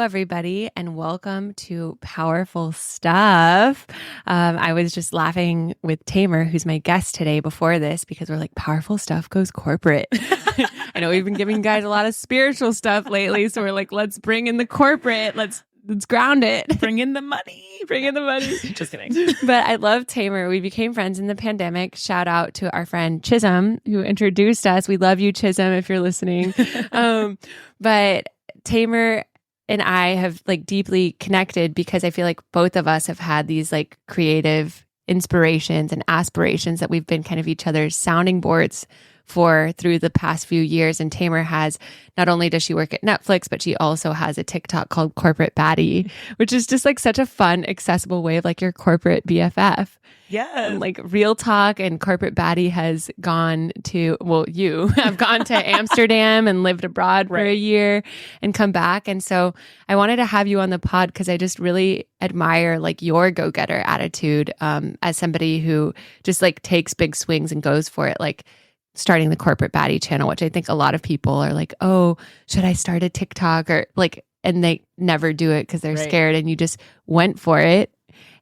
everybody, and welcome to Powerful Stuff. I was just laughing with Tamar, who's my guest today before this, because we're like, powerful stuff goes corporate. I know we've been giving you guys a lot of spiritual stuff lately, so we're like, let's bring in the corporate. Let's ground it. Bring in the money. Bring in the money. Just kidding. But I love Tamar. We became friends in the pandemic. Shout out to our friend Chisholm, who introduced us. We love you, Chisholm, if you're listening. But Tamar and I have like deeply connected because I feel like both of us have had these like creative inspirations and aspirations that we've been kind of each other's sounding boards for through the past few years. And Tamar has, not only does she work at Netflix, but she also has a TikTok called Corporate Baddie, which is just like such a fun, accessible way of like your corporate BFF. Yeah. And like real talk, and Corporate Baddie has gone to, well, you have gone to Amsterdam and lived abroad for a year and come back. And so I wanted to have you on the pod because I just really admire like your go-getter attitude as somebody who just like takes big swings and goes for it. Like starting the Corporate Baddie channel, which I think a lot of people are like, oh, should I start a TikTok or like, and they never do it because they're scared, and you just went for it.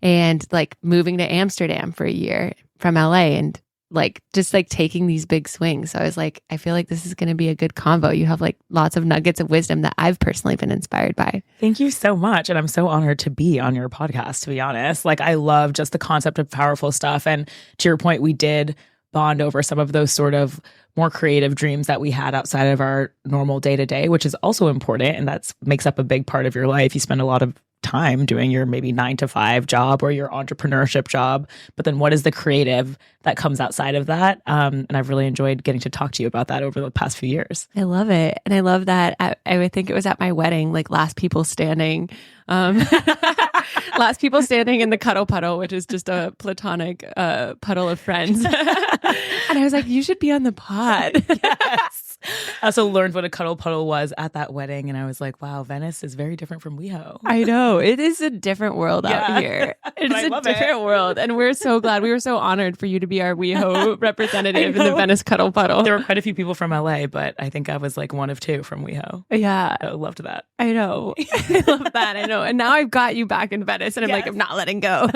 And like moving to Amsterdam for a year from LA and like just like taking these big swings. So I was like, I feel like this is going to be a good convo. You have like lots of nuggets of wisdom that I've personally been inspired by. Thank you so much. And I'm so honored to be on your podcast, to be honest. Like I love just the concept of powerful stuff. And to your point, we did bond over some of those sort of more creative dreams that we had outside of our normal day-to-day, which is also important. And that makes up a big part of your life. You spend a lot of time doing your maybe 9-to-5 job or your entrepreneurship job, but then what is the creative that comes outside of that? And I've really enjoyed getting to talk to you about that over the past few years. I love it. And I love that. I would think it was at my wedding, like last people standing, last people standing in the cuddle puddle, which is just a platonic puddle of friends. And I was like, you should be on the pod. Yes. I also learned what a cuddle puddle was at that wedding. And I was like, wow, Venice is very different from WeHo. I know. It is a different world out here. It's a different world. And we're so glad. We were so honored for you to be our WeHo representative in the Venice cuddle puddle. There were quite a few people from LA, but I think I was like one of two from WeHo. Yeah. I loved that. I know. I love that. I know. And now I've got you back in Venice and I'm like, I'm not letting go.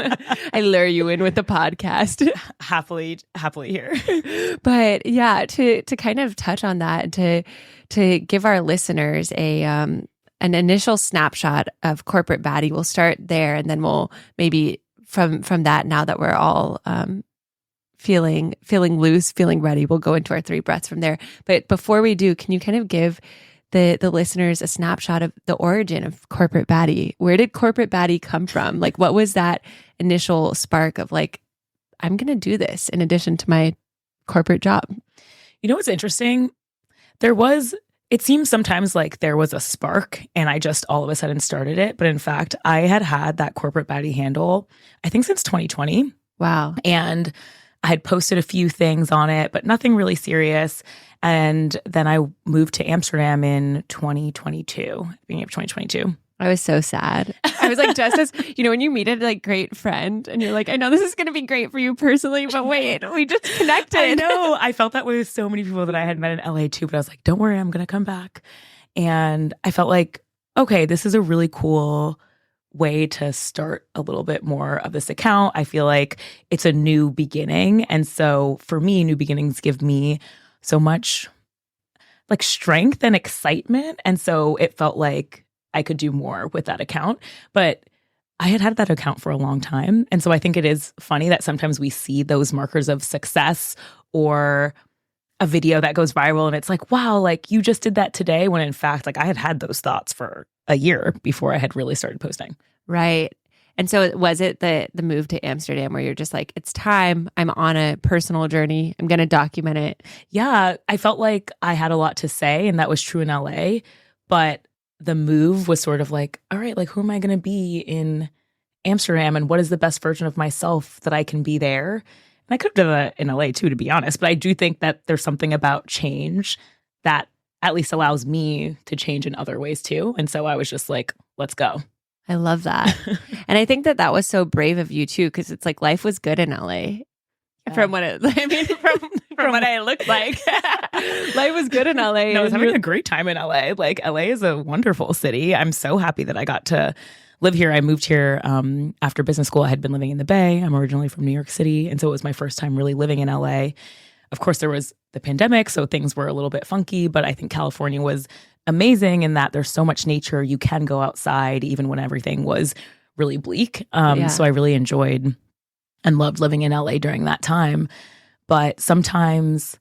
I lure you in with the podcast. Happily here. But yeah, to kind of touch on that, to give our listeners an initial snapshot of Corporate Baddie. We'll start there, and then we'll maybe from that, now that we're all feeling loose, feeling ready, we'll go into our 3 breaths from there. But before we do, can you kind of give the listeners a snapshot of the origin of Corporate Baddie? Where did Corporate Baddie come from? Like, what was that initial spark of like, I'm going to do this in addition to my corporate job? You know what's interesting? It seems sometimes like there was a spark and I just all of a sudden started it. But in fact, I had that Corporate Baddie handle, I think since 2020. Wow. And I had posted a few things on it, but nothing really serious. And then I moved to Amsterdam in 2022, beginning of 2022. I was so sad. I was like, just as, when you meet a like great friend and you're like, I know this is going to be great for you personally, but wait, we just connected. I know. I felt that way with so many people that I had met in LA too, but I was like, don't worry, I'm going to come back. And I felt like, okay, this is a really cool way to start a little bit more of this account. I feel like it's a new beginning. And so for me, new beginnings give me so much like strength and excitement. And so it felt like I could do more with that account. But I had that account for a long time. And so I think it is funny that sometimes we see those markers of success or a video that goes viral and it's like, wow, like you just did that today, when in fact, like I had those thoughts for a year before I had really started posting. Right. And so was it the move to Amsterdam where you're just like, it's time, I'm on a personal journey, I'm going to document it? Yeah, I felt like I had a lot to say, and that was true in LA. But the move was sort of like, all right, like who am I going to be in Amsterdam, and what is the best version of myself that I can be there? And I could have done that in LA too, to be honest. But I do think that there's something about change that at least allows me to change in other ways too. And so I was just like, let's go. I love that. And I think that was so brave of you too, because it's like life was good in LA. From what it, I mean, from what I looked like. Life was good in LA. No, I was having a great time in LA. Like, LA is a wonderful city. I'm so happy that I got to live here. I moved here after business school. I had been living in the Bay. I'm originally from New York City. And so it was my first time really living in LA. Of course, there was the pandemic, so things were a little bit funky, but I think California was amazing in that there's so much nature. You can go outside even when everything was really bleak. So I really enjoyed and loved living in LA during that time. But sometimes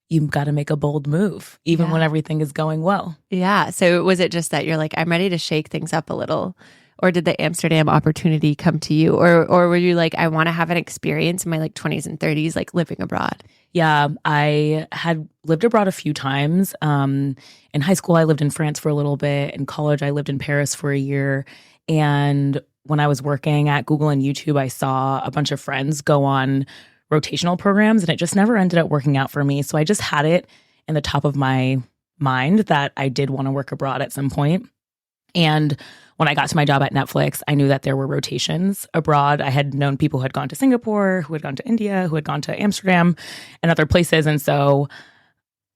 you've got to make a bold move, even when everything is going well. Yeah. So was it just that you're like, I'm ready to shake things up a little? Or did the Amsterdam opportunity come to you? Or were you like, I want to have an experience in my like 20s and 30s, like living abroad? Yeah, I had lived abroad a few times. In high school, I lived in France for a little bit. In college, I lived in Paris for a year. And when I was working at Google and YouTube, I saw a bunch of friends go on rotational programs, and it just never ended up working out for me. So I just had it in the top of my mind that I did want to work abroad at some point. And when I got to my job at Netflix, I knew that there were rotations abroad. I had known people who had gone to Singapore, who had gone to India, who had gone to Amsterdam and other places. And so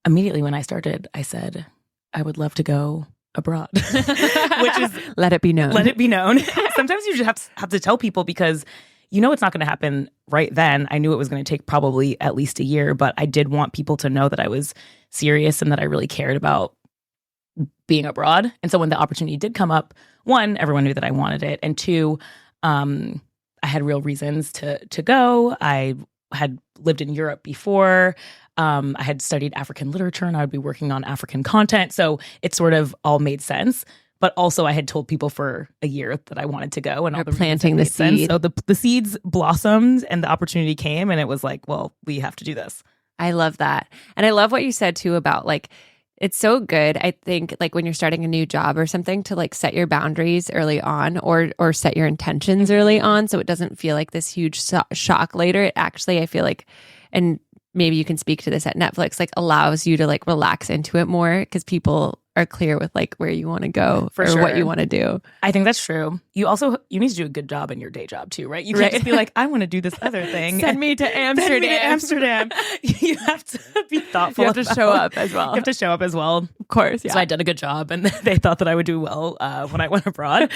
immediately when I started, I said, I would love to go abroad, which is let it be known. Let it be known. Sometimes you just have to tell people because you know it's not going to happen right then. I knew it was going to take probably at least a year, but I did want people to know that I was serious and that I really cared about being abroad. And so when the opportunity did come up, one, everyone knew that I wanted it. And two, I had real reasons to go. I had lived in Europe before. I had studied African literature and I would be working on African content. So it sort of all made sense. But also I had told people for a year that I wanted to go. And all the planting the seed. So the seeds blossomed and the opportunity came and it was like, well, we have to do this. I love that. And I love what you said too about like, it's so good, I think, like when you're starting a new job or something to like set your boundaries early on or set your intentions early on so it doesn't feel like this huge shock later. It actually, I feel like, and maybe you can speak to this at Netflix, like allows you to like relax into it more because people are clear with like where you want to go or what you want to do. I think that's true. You need to do a good job in your day job too, right? You can't just be like, I want to do this other thing. Send me to Amsterdam. You have to be thoughtful. You have to show up as well. You have to show up as well. Of course. Yeah. So I did a good job and they thought that I would do well when I went abroad.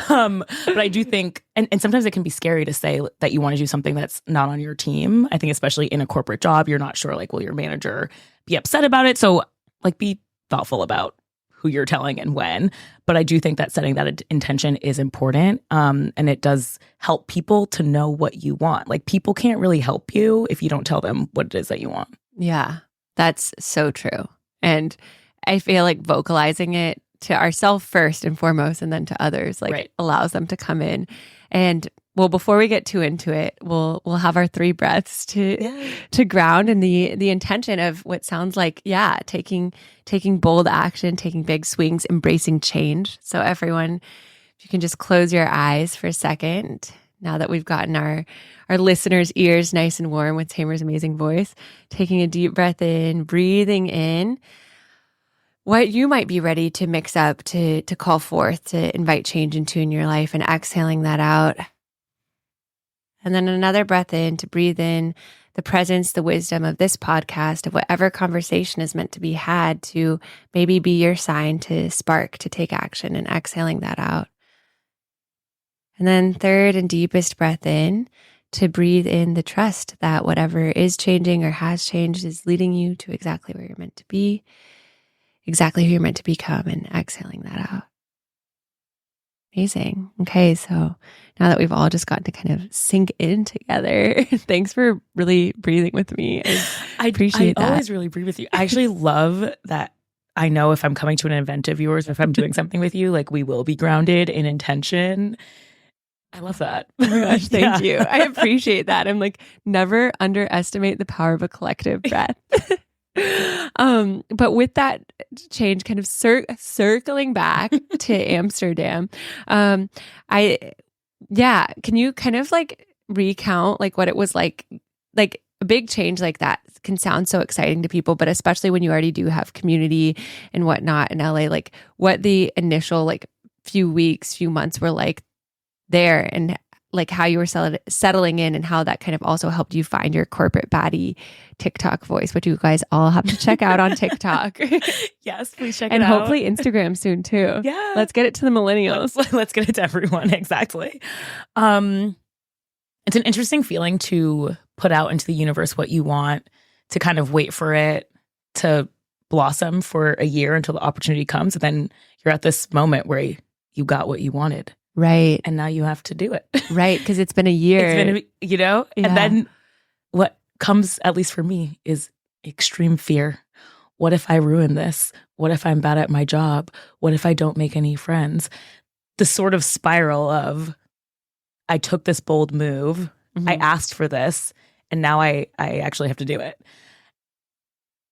But I do think, and sometimes it can be scary to say that you want to do something that's not on your team. I think especially in a corporate job, you're not sure like, will your manager be upset about it? So like be thoughtful about who you're telling and when. But I do think that setting that intention is important. And it does help people to know what you want. Like people can't really help you if you don't tell them what it is that you want. Yeah, that's so true. And I feel like vocalizing it to ourselves first and foremost, and then to others, like allows them to come in. And well, before we get too into it, we'll have our 3 breaths to ground in the intention of what sounds like, taking bold action, taking big swings, embracing change. So everyone, if you can just close your eyes for a second, now that we've gotten our listeners' ears nice and warm with Tamar's amazing voice, taking a deep breath in, breathing in what you might be ready to mix up, to call forth, to invite change into in your life, and exhaling that out. And then another breath in to breathe in the presence, the wisdom of this podcast, of whatever conversation is meant to be had to maybe be your sign to spark, to take action, and exhaling that out. And then third and deepest breath in to breathe in the trust that whatever is changing or has changed is leading you to exactly where you're meant to be, exactly who you're meant to become, and exhaling that out. Amazing. Okay, so now that we've all just gotten to kind of sink in together, thanks for really breathing with me. I appreciate that. I always really breathe with you. I actually love that. I know if I'm coming to an event of yours, or if I'm doing something with you, like we will be grounded in intention. I love that. Oh my gosh, thank you. I appreciate that. I'm like, never underestimate the power of a collective breath. But with that change, kind of circling back to Amsterdam, can you kind of like recount like what it was like a big change like that can sound so exciting to people, but especially when you already do have community and whatnot in LA, like what the initial like few weeks, few months were like there, and like how you were settling in and how that kind of also helped you find your corporate baddie TikTok voice, which you guys all have to check out on TikTok. Yes, please check it out. And hopefully Instagram soon too. Yeah. Let's get it to the millennials. Let's get it to everyone. Exactly. It's an interesting feeling to put out into the universe what you want, to kind of wait for it to blossom for a year until the opportunity comes. And then you're at this moment where you got what you wanted. Right. And now you have to do it. Right. Because it's been a year. Yeah. And then what comes, at least for me, is extreme fear. What if I ruin this? What if I'm bad at my job? What if I don't make any friends? The sort of spiral of, I took this bold move. Mm-hmm. I asked for this. And now I actually have to do it.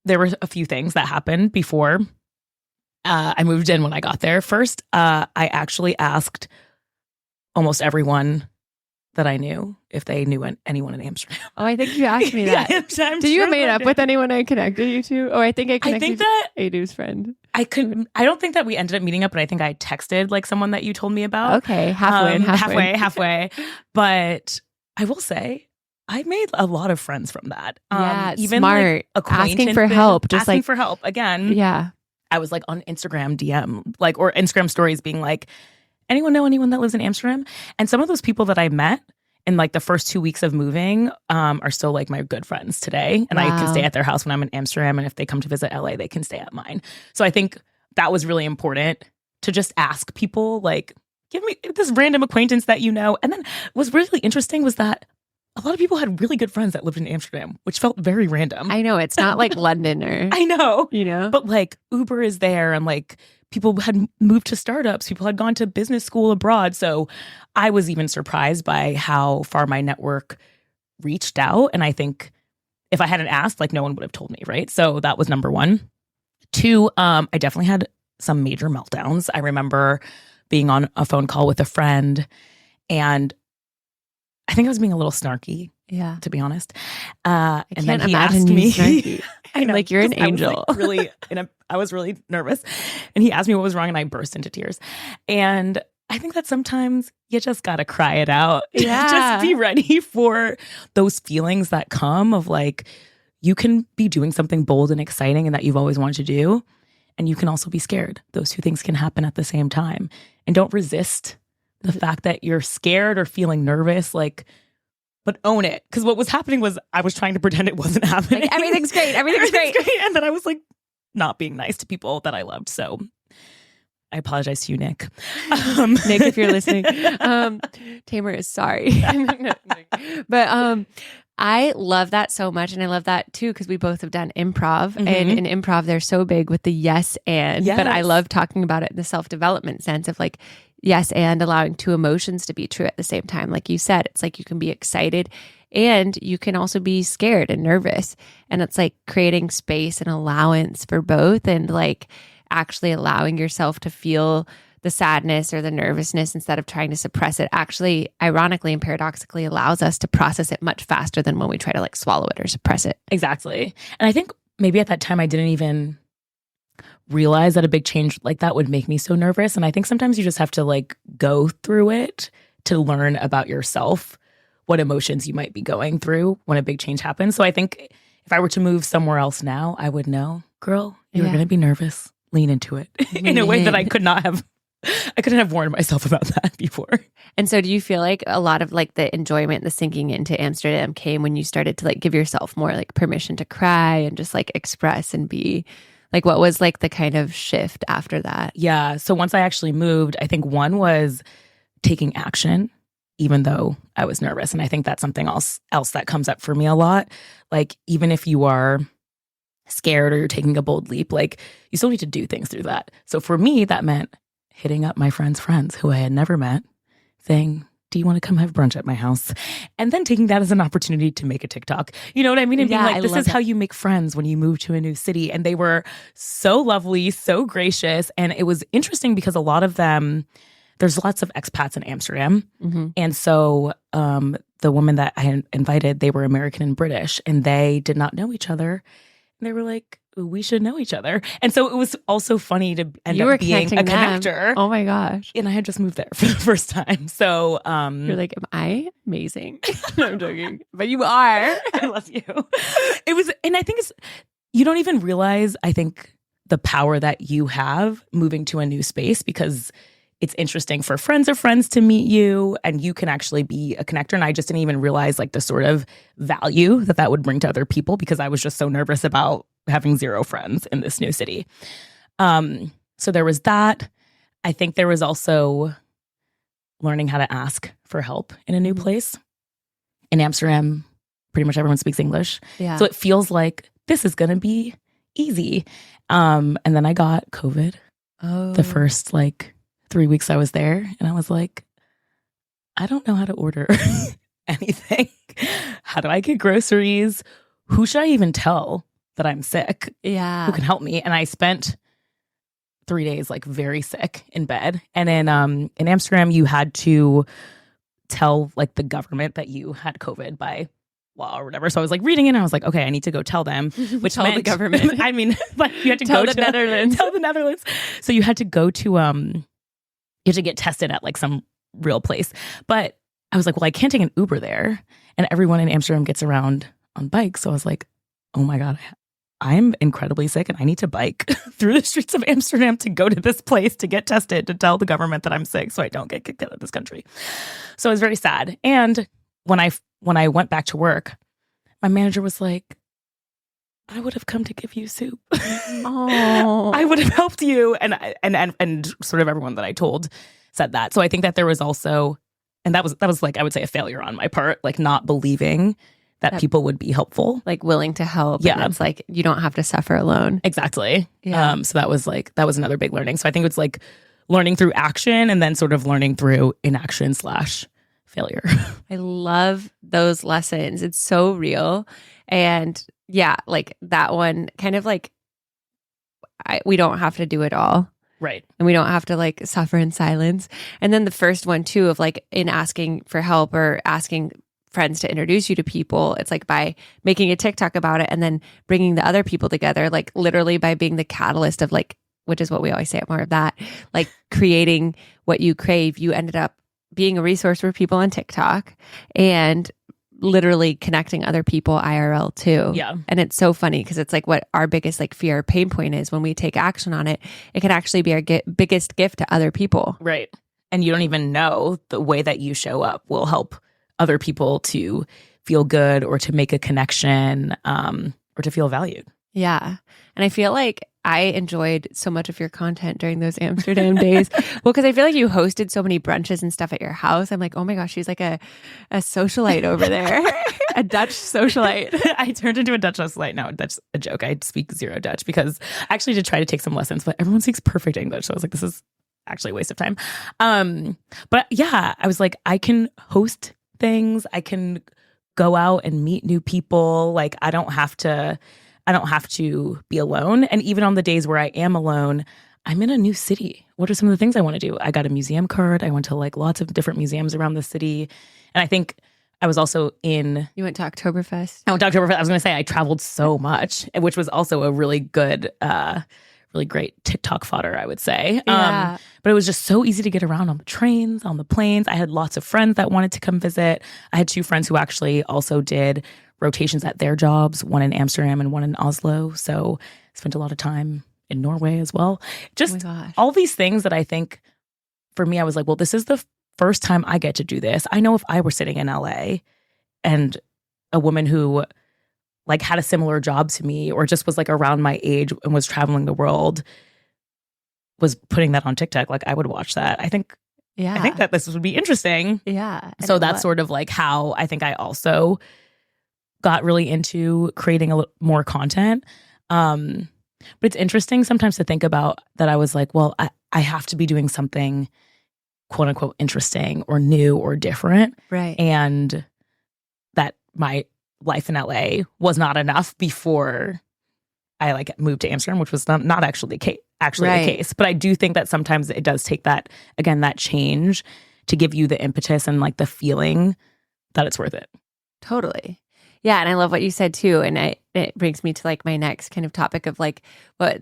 There were a few things that happened before I moved in when I got there. First, I actually asked almost everyone that I knew if they knew anyone in Amsterdam. Oh, I think you asked me that. Did you meet up with anyone I connected you to? Oh, I think I connected that Adu's friend. I don't think that we ended up meeting up, but I think I texted like someone that you told me about. Okay, halfway. But I will say, I made a lot of friends from that. Yeah, even smart. Like asking for help, just asking for help again. Yeah, I was like on Instagram DM, like, or Instagram stories, being like, anyone know anyone that lives in Amsterdam? And some of those people that I met in like the first 2 weeks of moving are still like my good friends today, and I can stay at their house when I'm in Amsterdam. And if they come to visit LA, they can stay at mine. So I think that was really important to just ask people, like, give me this random acquaintance that you know. And then what's really interesting was that a lot of people had really good friends that lived in Amsterdam, which felt very random. I know. It's not like London or... I know. You know? But like Uber is there, and like people had moved to startups. People had gone to business school abroad. So I was even surprised by how far my network reached out. And I think if I hadn't asked, like no one would have told me, right? So that was number one. Two, I definitely had some major meltdowns. I remember being on a phone call with a friend, and I think I was being a little snarky, to be honest. And then he asked me, I know, like you're an angel. I was really nervous, and he asked me what was wrong, and I burst into tears. And I think that sometimes you just gotta cry it out. Yeah. Just be ready for those feelings that come of like, you can be doing something bold and exciting and that you've always wanted to do, and you can also be scared. Those two things can happen at the same time. And don't resist the fact that you're scared or feeling nervous, like, but own it. Because what was happening was I was trying to pretend it wasn't happening. Like, everything's great. Everything's great. And then I was like not being nice to people that I loved. So I apologize to you, Nick. Nick, if you're listening. Tamar is sorry. But I love that so much. And I love that too, because we both have done improv. Mm-hmm. And in improv, they're so big with the yes and. Yes. But I love talking about it in the self-development sense of like, yes, and allowing two emotions to be true at the same time. Like you said, it's like you can be excited and you can also be scared and nervous. And it's like creating space and allowance for both, and like actually allowing yourself to feel the sadness or the nervousness instead of trying to suppress it actually, ironically and paradoxically, allows us to process it much faster than when we try to like swallow it or suppress it. Exactly. And I think maybe at that time I didn't even realize that a big change like that would make me so nervous. And I think sometimes you just have to like go through it to learn about yourself, what emotions you might be going through when a big change happens. So I think if I were to move somewhere else now, I would know, girl, you're going to be nervous. Lean into it in a way that I couldn't have warned myself about that before. And so do you feel like a lot of like the enjoyment, the sinking into Amsterdam came when you started to like give yourself more like permission to cry and just like express and be like, what was like the kind of shift after that? Yeah. So once I actually moved, I think one was taking action, even though I was nervous. And I think that's something else that comes up for me a lot. Like, even if you are scared or you're taking a bold leap, like you still need to do things through that. So for me, that meant hitting up my friends' friends who I had never met, saying, do you want to come have brunch at my house? And then taking that as an opportunity to make a TikTok. You know what I mean? And being like, this is how you make friends when you move to a new city. And they were so lovely, so gracious. And it was interesting because a lot of them, there's lots of expats in Amsterdam. Mm-hmm. And so the woman that I had invited, they were American and British, and they did not know each other. And they were like, we should know each other. And so it was also funny to end You were up being a connector. Oh my gosh. And I had just moved there for the first time. So you're like, am I amazing? No, I'm joking. But you are. I love you. It was, and I think you don't even realize, I think, the power that you have moving to a new space, because it's interesting for friends of friends to meet you, and you can actually be a connector. And I just didn't even realize like the sort of value that would bring to other people, because I was just so nervous about having zero friends in this new city. So there was that. I think there was also learning how to ask for help in a new place. In Amsterdam, pretty much everyone speaks English. Yeah. So it feels like this is going to be easy. And then I got COVID the first like 3 weeks I was there. And I was like, I don't know how to order anything. How do I get groceries? Who should I even tell that I'm sick? Yeah. Who can help me? And I spent 3 days like very sick in bed. And in Amsterdam, you had to tell like the government that you had COVID by law or whatever. So I was like reading it and I was like, okay, I need to go tell them, which tell meant the government. I mean, like you had to tell go the to Netherlands. Tell the Netherlands. So you had to go to you had to get tested at like some real place. But I was like, well, I can't take an Uber there. And everyone in Amsterdam gets around on bikes. So I was like, oh my God, I'm incredibly sick and I need to bike through the streets of Amsterdam to go to this place to get tested, to tell the government that I'm sick so I don't get kicked out of this country. So it was very sad. And when I went back to work, my manager was like, I would have come to give you soup. Oh. I would have helped you. And sort of everyone that I told said that. So I think that there was also, and that was like, I would say a failure on my part, like not believing that people would be helpful. Like willing to help. Yeah. And it's like, you don't have to suffer alone. Exactly. Yeah. So that was another big learning. So I think it's like learning through action and then sort of learning through inaction / failure. I love those lessons. It's so real. And yeah, like that one kind of like, we don't have to do it all. Right. And we don't have to like suffer in silence. And then the first one too, of like in asking for help or asking friends to introduce you to people, it's like by making a TikTok about it and then bringing the other people together, like literally by being the catalyst of like, which is what we always say, more of that, like creating what you crave. You ended up being a resource for people on TikTok and literally connecting other people IRL too. Yeah. And it's so funny because it's like what our biggest like fear or pain point is when we take action on it. It can actually be our biggest gift to other people. Right. And you don't even know the way that you show up will help other people to feel good or to make a connection or to feel valued. Yeah. And I feel like I enjoyed so much of your content during those Amsterdam days. Well, because I feel like you hosted so many brunches and stuff at your house. I'm like, oh my gosh, she's like a socialite over there, a Dutch socialite. I turned into a Dutch socialite now. That's a joke. I speak zero Dutch because I actually did try to take some lessons, but everyone speaks perfect English. So I was like, this is actually a waste of time. But yeah, I was like, I can host things. I can go out and meet new people. Like I don't have to be alone. And even on the days where I am alone, I'm in a new city. What are some of the things I want to do? I got a museum card. I went to like lots of different museums around the city. And I think I was also You went to Oktoberfest? I went to Oktoberfest. I was going to say I traveled so much, which was also a really good, really great TikTok fodder, I would say. Yeah. But it was just so easy to get around on the trains, on the planes. I had lots of friends that wanted to come visit. I had 2 friends who actually also did rotations at their jobs, one in Amsterdam and one in Oslo. So I spent a lot of time in Norway as well. Just all these things that I think for me, I was like, well, this is the first time I get to do this. I know if I were sitting in LA and a woman who like had a similar job to me or just was like around my age and was traveling the world was putting that on TikTok, like I would watch that. I think that this would be interesting. Yeah. So that's sort of like how I think I also got really into creating a little more content. But it's interesting sometimes to think about that. I was like, well, I have to be doing something quote unquote interesting or new or different. Right. And that my life in LA was not enough before I like moved to Amsterdam, which was not actually the case. But I do think that sometimes it does take that change to give you the impetus and like the feeling that it's worth it. Totally. Yeah. And I love what you said too. And it brings me to like my next kind of topic of like what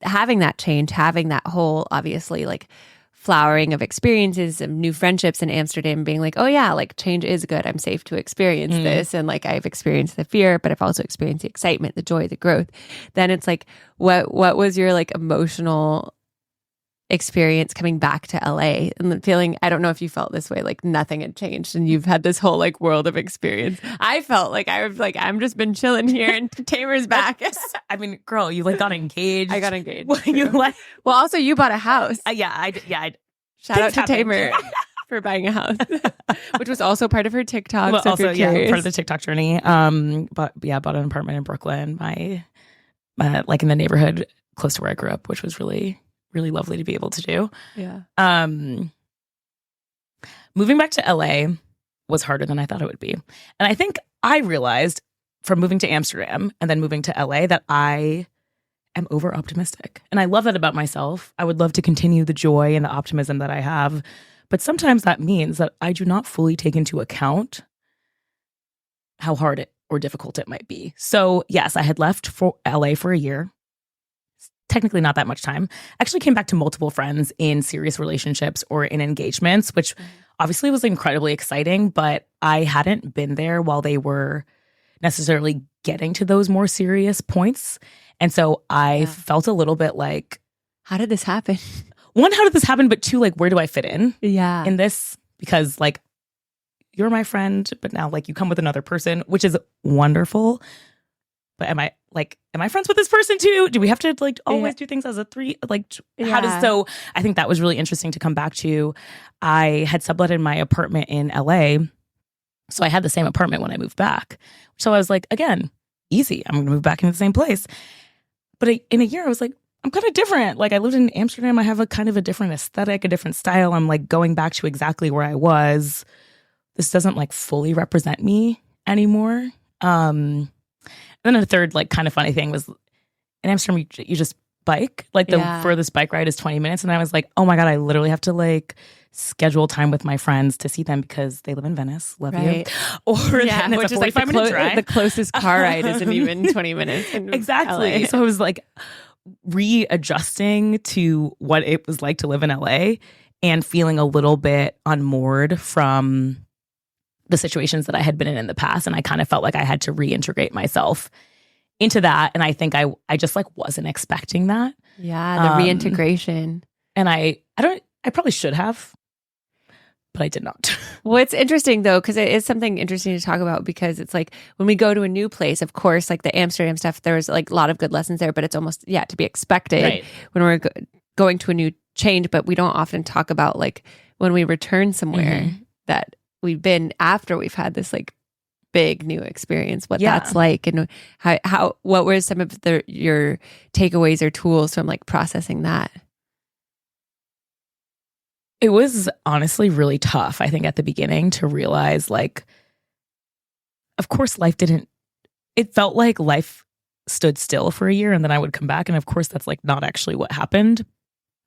having that change, having that whole obviously like flowering of experiences of new friendships in Amsterdam, being like, oh yeah, like change is good. I'm safe to experience this. And like I've experienced the fear, but I've also experienced the excitement, the joy, the growth. Then it's like, what was your like emotional experience coming back to LA and feeling, I don't know if you felt this way, like nothing had changed and you've had this whole like world of experience. I felt like I was like, I'm just been chilling here and Tamar's back. I mean, girl, you like got engaged. I got engaged. Well, also you bought a house. I shout out to Tamar for buying a house, which was also part of her TikTok. Well, so also, part of the TikTok journey. But yeah, bought an apartment in Brooklyn, like in the neighborhood close to where I grew up, which was really, really lovely to be able to do. Yeah. Moving back to LA was harder than I thought it would be. And I think I realized from moving to Amsterdam and then moving to LA that I am over optimistic. And I love that about myself. I would love to continue the joy and the optimism that I have. But sometimes that means that I do not fully take into account how hard or difficult it might be. So yes, I had left for LA for a year. Technically not that much time. Actually came back to multiple friends in serious relationships or in engagements, which obviously was incredibly exciting, but I hadn't been there while they were necessarily getting to those more serious points. And so I felt a little bit like, how did this happen? One, how did this happen? But two, like, where do I fit in? Yeah. In this? Because like, you're my friend, but now like you come with another person, which is wonderful. But am I friends with this person too? Do we have to like always do things as a three? Like so I think that was really interesting to come back to. I had subletted my apartment in LA. So I had the same apartment when I moved back. So I was like, again, easy. I'm going to move back into the same place. But in a year, I was like, I'm kind of different. Like I lived in Amsterdam. I have a kind of a different aesthetic, a different style. I'm like going back to exactly where I was. This doesn't like fully represent me anymore. And then a third like kind of funny thing was in Amsterdam, you just bike. Like the furthest bike ride is 20 minutes. And I was like, oh my God, I literally have to like schedule time with my friends to see them because they live in Venice. Love you. Or then which it's a is like 45-minute drive. The closest car ride isn't even 20 minutes. Exactly. LA. So I was like readjusting to what it was like to live in LA and feeling a little bit unmoored from the situations that I had been in the past. And I kind of felt like I had to reintegrate myself into that. And I think I just like wasn't expecting that. Yeah, the reintegration. And I probably should have, but I did not. Well, it's interesting though, because it is something interesting to talk about because it's like when we go to a new place, of course, like the Amsterdam stuff, there's like a lot of good lessons there, but it's almost, to be expected when we're going to a new change. But we don't often talk about like when we return somewhere that we've been after we've had this like big new experience, what that's like, and how what were some of your takeaways or tools from like processing that? It was honestly really tough, I think, at the beginning to realize like, of course, it felt like life stood still for a year and then I would come back. And of course, that's like not actually what happened.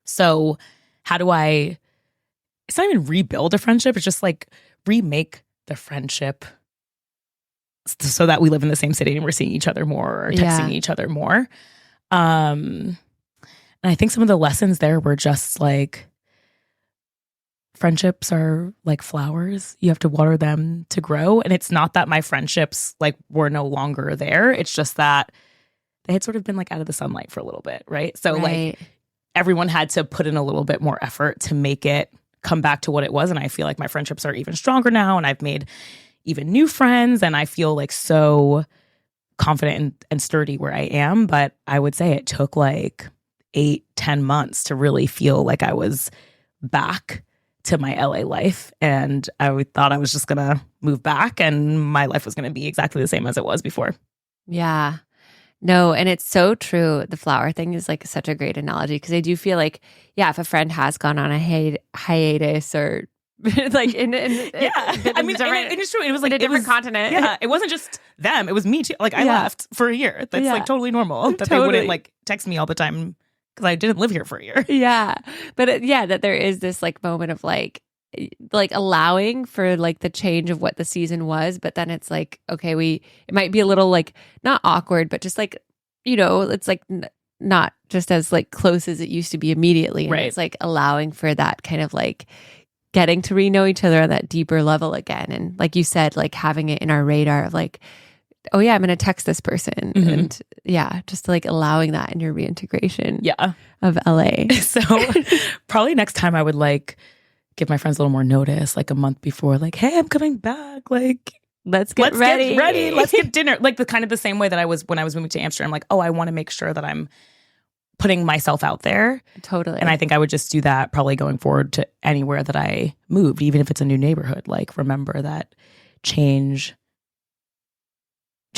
So how do it's not even rebuild a friendship. It's just like remake the friendship so that we live in the same city and we're seeing each other more or texting each other more. And I think some of the lessons there were just like, friendships are like flowers. You have to water them to grow. And it's not that my friendships like were no longer there. It's just that they had sort of been like out of the sunlight for a little bit, right? So like everyone had to put in a little bit more effort to make it come back to what it was. And I feel like my friendships are even stronger now. And I've made even new friends. And I feel like so confident and sturdy where I am. But I would say it took like 8-10 months to really feel like I was back to my LA life. And I thought I was just going to move back and my life was going to be exactly the same as it was before. Yeah. No, and it's so true. The flower thing is like such a great analogy because I do feel like, if a friend has gone on a hiatus or like in I mean, it's true. It was like a different continent. Yeah, it wasn't just them. It was me too. Like I left for a year. That's like totally normal. That they wouldn't like text me all the time because I didn't live here for a year. Yeah. But that there is this like moment of like, like allowing for like the change of what the season was, but then it's like, okay, it might be a little like not awkward, but just like, it's like not just as like close as it used to be immediately. And Right. it's like allowing for that kind of like getting to re-know each other on that deeper level again. And like you said, like having it in our radar of like, oh yeah, I'm going to text this person. And yeah, just like allowing that in your reintegration of LA. So probably next time I would like give my friends a little more notice, like a month before, like, hey, I'm coming back. Like, let's get ready. Let's get dinner. Like the kind of the same way that I was when I was moving to Amsterdam. Like, oh, I want to make sure that I'm putting myself out there. Totally. And I think I would just do that probably going forward to anywhere that I moved, even if it's a new neighborhood. Like, remember that change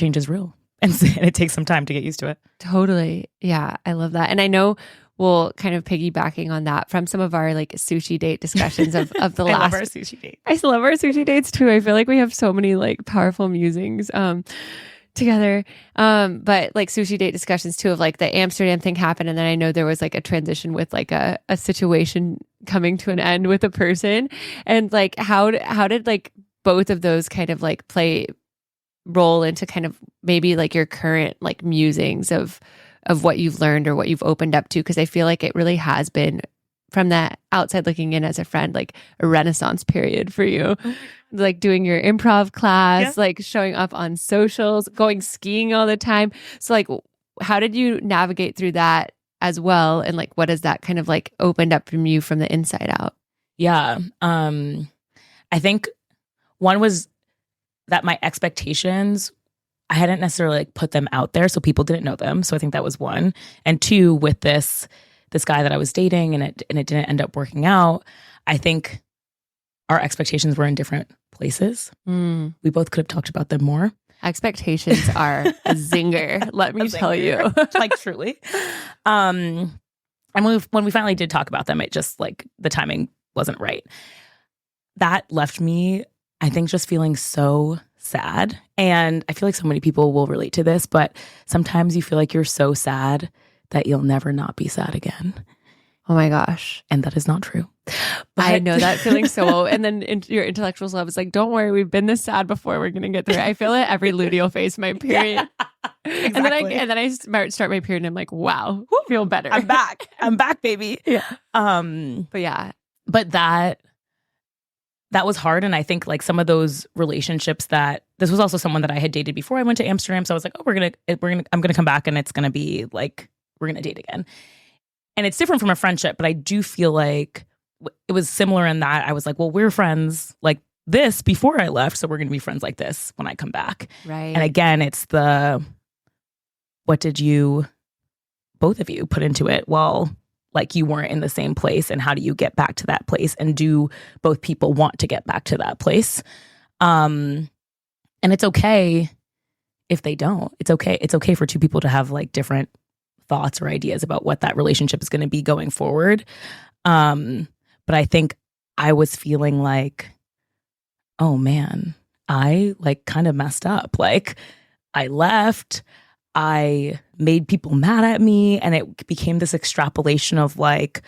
is real. And it takes some time to get used to it. Totally. Yeah. I love that. And I know we'll kind of piggybacking on that from some of our like sushi date discussions of the last. I love our sushi date. I love our sushi dates too. I feel like we have so many like powerful musings together. But like sushi date discussions too of like the Amsterdam thing happened. And then I know there was like a transition with like a situation coming to an end with a person. And like how did like both of those kind of like roll into kind of maybe like your current like musings of what you've learned or what you've opened up to? Because I feel like it really has been, from that outside looking in as a friend, like a renaissance period for you. Like doing your improv class, like showing up on socials, going skiing all the time. So like, how did you navigate through that as well? And like, what has that kind of like opened up from you from the inside out? Yeah. I think one was that my expectations, I hadn't necessarily like put them out there, so people didn't know them. So I think that was one. And two, with this guy that I was dating and it didn't end up working out, I think our expectations were in different places. We both could have talked about them more. Expectations are a zinger, let me tell you. Like truly. And when we finally did talk about them, it just like the timing wasn't right. That left me, I think, just feeling so sad. And I feel like so many people will relate to this, but sometimes you feel like you're so sad that you'll never not be sad again. Oh my gosh. And that is not true. But I know that feeling so well. And then your intellectual love is like, don't worry, we've been this sad before. We're going to get through it. I feel it every luteal phase, my period. Exactly. And then I start my period and I'm like, wow, feel better. I'm back. I'm back, baby. Yeah. But yeah. But that was hard. And I think like some of those relationships this was also someone that I had dated before I went to Amsterdam. So I was like, oh, I'm going to come back and it's going to be like, we're going to date again. And it's different from a friendship, but I do feel like it was similar in that I was like, well, we're friends like this before I left. So we're going to be friends like this when I come back. Right. And again, it's what did both of you put into it? Well, like you weren't in the same place, and how do you get back to that place? And do both people want to get back to that place? And it's okay if they don't. It's okay for two people to have like different thoughts or ideas about what that relationship is going to be going forward. But I think I was feeling like, oh man, I like kind of messed up. Like I left, I made people mad at me, and it became this extrapolation of like,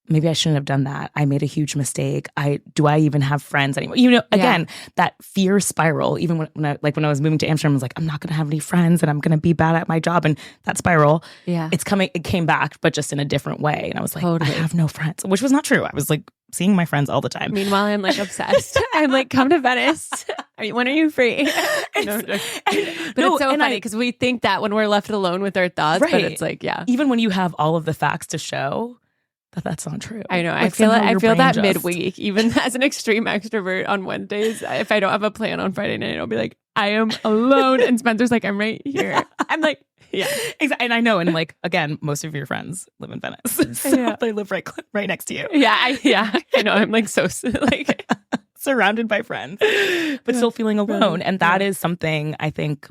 maybe I shouldn't have done that. I made a huge mistake. Do I even have friends anymore? Again, that fear spiral, even when I was moving to Amsterdam, I was like, I'm not going to have any friends and I'm going to be bad at my job. And that spiral, it came back, but just in a different way. And I was like, totally. I have no friends, which was not true. I was like seeing my friends all the time. Meanwhile, I'm like obsessed. I'm like, come to Venice. When are you free? But it's so funny because we think that when we're left alone with our thoughts, but it's like, even when you have all of the facts to show, that's not true. I know. Like I feel that midweek, even as an extreme extrovert on Wednesdays, if I don't have a plan on Friday night, I'll be like, I am alone. And Spencer's like, I'm right here. I'm like, yeah. Exactly. And I know. And like, again, most of your friends live in Venice. So they live right next to you. Yeah. I know. I'm like so like surrounded by friends, but still feeling alone. And that is something I think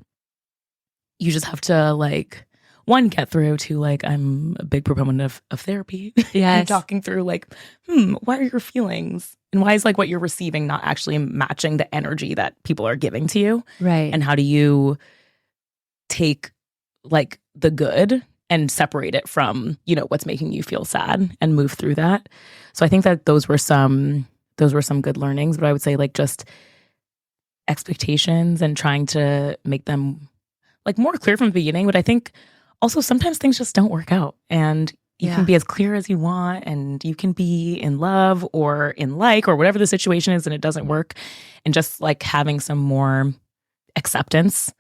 you just have to like, one, get through to like, I'm a big proponent of therapy. Yes. And talking through like, what are your feelings? And why is like what you're receiving not actually matching the energy that people are giving to you? Right. And how do you take like the good and separate it from, what's making you feel sad and move through that. So I think that those were some good learnings, but I would say like just expectations and trying to make them like more clear from the beginning. But I think also sometimes things just don't work out, and you can be as clear as you want, and you can be in love or in or whatever the situation is, and it doesn't work. And just like having some more acceptance